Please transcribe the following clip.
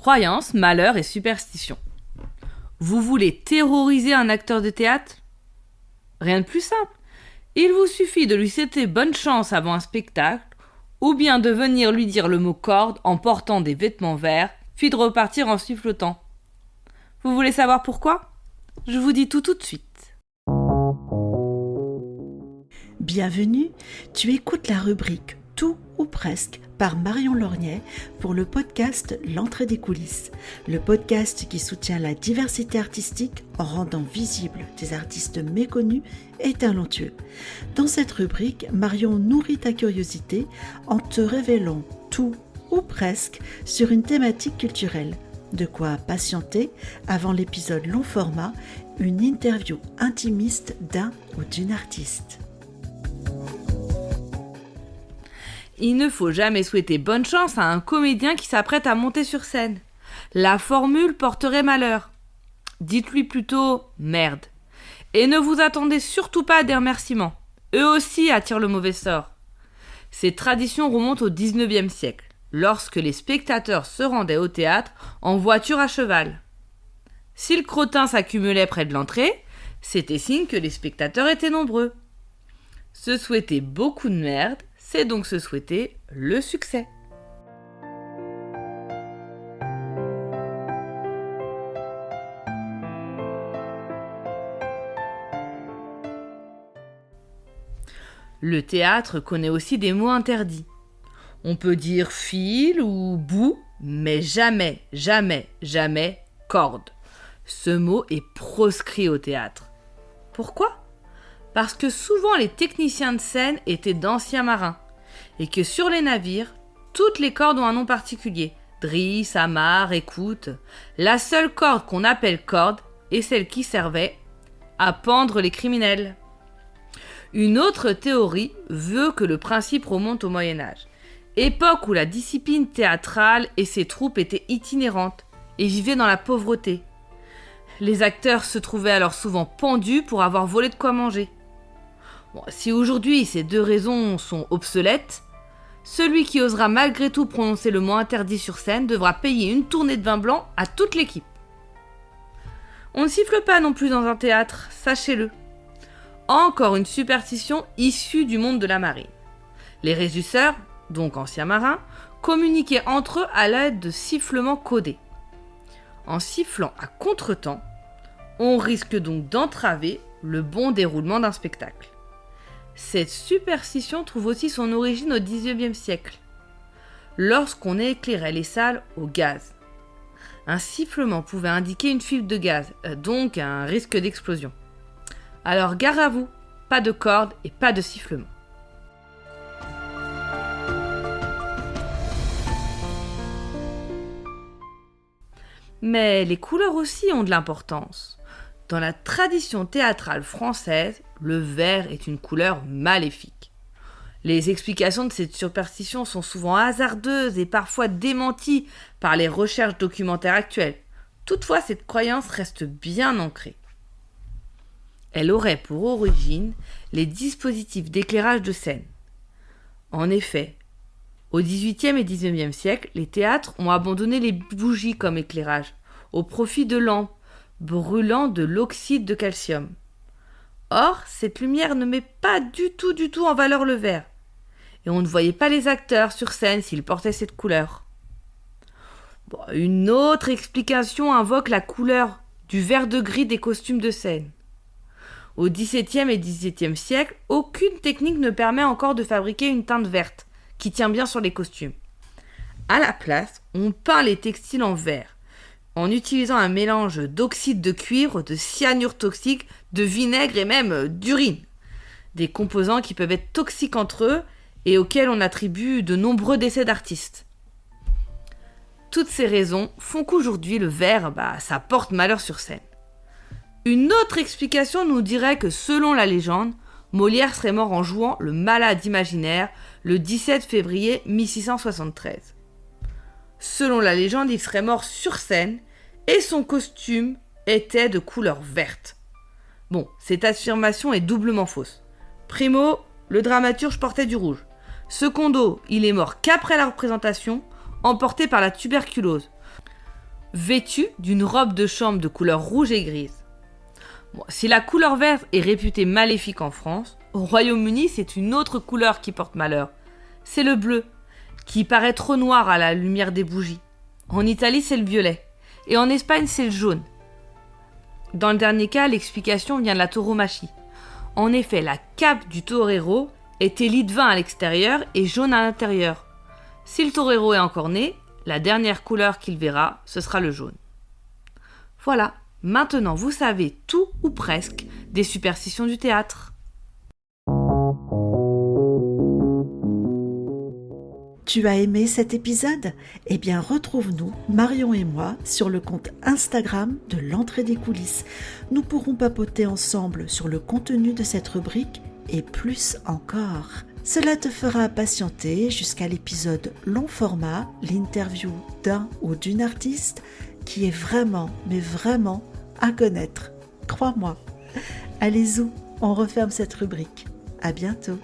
Croyances, malheurs et superstitions. Vous voulez terroriser un acteur de théâtre ? Rien de plus simple. Il vous suffit de lui souhaiter bonne chance avant un spectacle, ou bien de venir lui dire le mot corde en portant des vêtements verts, puis de repartir en sifflotant. Vous voulez savoir pourquoi ? Je vous dis tout de suite. Bienvenue, tu écoutes la rubrique Tout ou presque par Marion Lorgnay pour le podcast L'entrée des coulisses, le podcast qui soutient la diversité artistique en rendant visibles des artistes méconnus et talentueux. Dans cette rubrique, Marion nourrit ta curiosité en te révélant tout ou presque sur une thématique culturelle. De quoi patienter avant l'épisode long format, une interview intimiste d'un ou d'une artiste. Il ne faut jamais souhaiter bonne chance à un comédien qui s'apprête à monter sur scène. La formule porterait malheur. Dites-lui plutôt « merde ». Et ne vous attendez surtout pas à des remerciements. Eux aussi attirent le mauvais sort. Ces traditions remontent au XIXe siècle, lorsque les spectateurs se rendaient au théâtre en voiture à cheval. Si le crottin s'accumulait près de l'entrée, c'était signe que les spectateurs étaient nombreux. Se souhaiter beaucoup de merde, c'est donc se souhaiter le succès. Le théâtre connaît aussi des mots interdits. On peut dire fil ou bout, mais jamais, jamais, jamais corde. Ce mot est proscrit au théâtre. Pourquoi ? Parce que souvent les techniciens de scène étaient d'anciens marins, et que sur les navires, toutes les cordes ont un nom particulier. Drisse, amarre, écoute. La seule corde qu'on appelle corde est celle qui servait à pendre les criminels. Une autre théorie veut que le principe remonte au Moyen-Âge, époque où la discipline théâtrale et ses troupes étaient itinérantes et vivaient dans la pauvreté. Les acteurs se trouvaient alors souvent pendus pour avoir volé de quoi manger. Bon, si aujourd'hui ces deux raisons sont obsolètes, celui qui osera malgré tout prononcer le mot interdit sur scène devra payer une tournée de vin blanc à toute l'équipe. On ne siffle pas non plus dans un théâtre, sachez-le. Encore une superstition issue du monde de la marine. Les régisseurs, donc anciens marins, communiquaient entre eux à l'aide de sifflements codés. En sifflant à contretemps, on risque donc d'entraver le bon déroulement d'un spectacle. Cette superstition trouve aussi son origine au XIXe siècle, lorsqu'on éclairait les salles au gaz. Un sifflement pouvait indiquer une fuite de gaz, donc un risque d'explosion. Alors gare à vous, pas de corde et pas de sifflement. Mais les couleurs aussi ont de l'importance. Dans la tradition théâtrale française, le vert est une couleur maléfique. Les explications de cette superstition sont souvent hasardeuses et parfois démenties par les recherches documentaires actuelles. Toutefois, cette croyance reste bien ancrée. Elle aurait pour origine les dispositifs d'éclairage de scène. En effet, au XVIIIe et XIXe siècle, les théâtres ont abandonné les bougies comme éclairage, au profit de lampes brûlant de l'oxyde de calcium. Or, cette lumière ne met pas du tout en valeur le vert, et on ne voyait pas les acteurs sur scène s'ils portaient cette couleur. Une autre explication invoque la couleur du vert de gris des costumes de scène. Au XVIIe et XVIIIe siècle, aucune technique ne permet encore de fabriquer une teinte verte qui tient bien sur les costumes. À la place, on peint les textiles en vert, en utilisant un mélange d'oxyde de cuivre, de cyanure toxique, de vinaigre et même d'urine. Des composants qui peuvent être toxiques entre eux et auxquels on attribue de nombreux décès d'artistes. Toutes ces raisons font qu'aujourd'hui le vert, ça porte malheur sur scène. Une autre explication nous dirait que selon la légende, Molière serait mort en jouant le malade imaginaire le 17 février 1673. Selon la légende, il serait mort sur scène et son costume était de couleur verte. Bon, cette affirmation est doublement fausse. Primo, le dramaturge portait du rouge. Secondo, il est mort qu'après la représentation, emporté par la tuberculose. vêtu d'une robe de chambre de couleur rouge et grise. Bon, si la couleur verte est réputée maléfique en France, au Royaume-Uni, c'est une autre couleur qui porte malheur. C'est le bleu, qui paraît trop noir à la lumière des bougies. En Italie, c'est le violet. Et en Espagne, c'est le jaune. Dans le dernier cas, l'explication vient de la tauromachie. En effet, la cape du torero était lit de vin à l'extérieur et jaune à l'intérieur. Si le torero est encore né, la dernière couleur qu'il verra, ce sera le jaune. Voilà, maintenant vous savez tout ou presque des superstitions du théâtre. Tu as aimé cet épisode ? Eh bien, retrouve-nous, Marion et moi, sur le compte Instagram de l'entrée des coulisses. Nous pourrons papoter ensemble sur le contenu de cette rubrique et plus encore. Cela te fera patienter jusqu'à l'épisode long format, l'interview d'un ou d'une artiste qui est vraiment, mais vraiment à connaître. Crois-moi. Allez-y, on referme cette rubrique. À bientôt.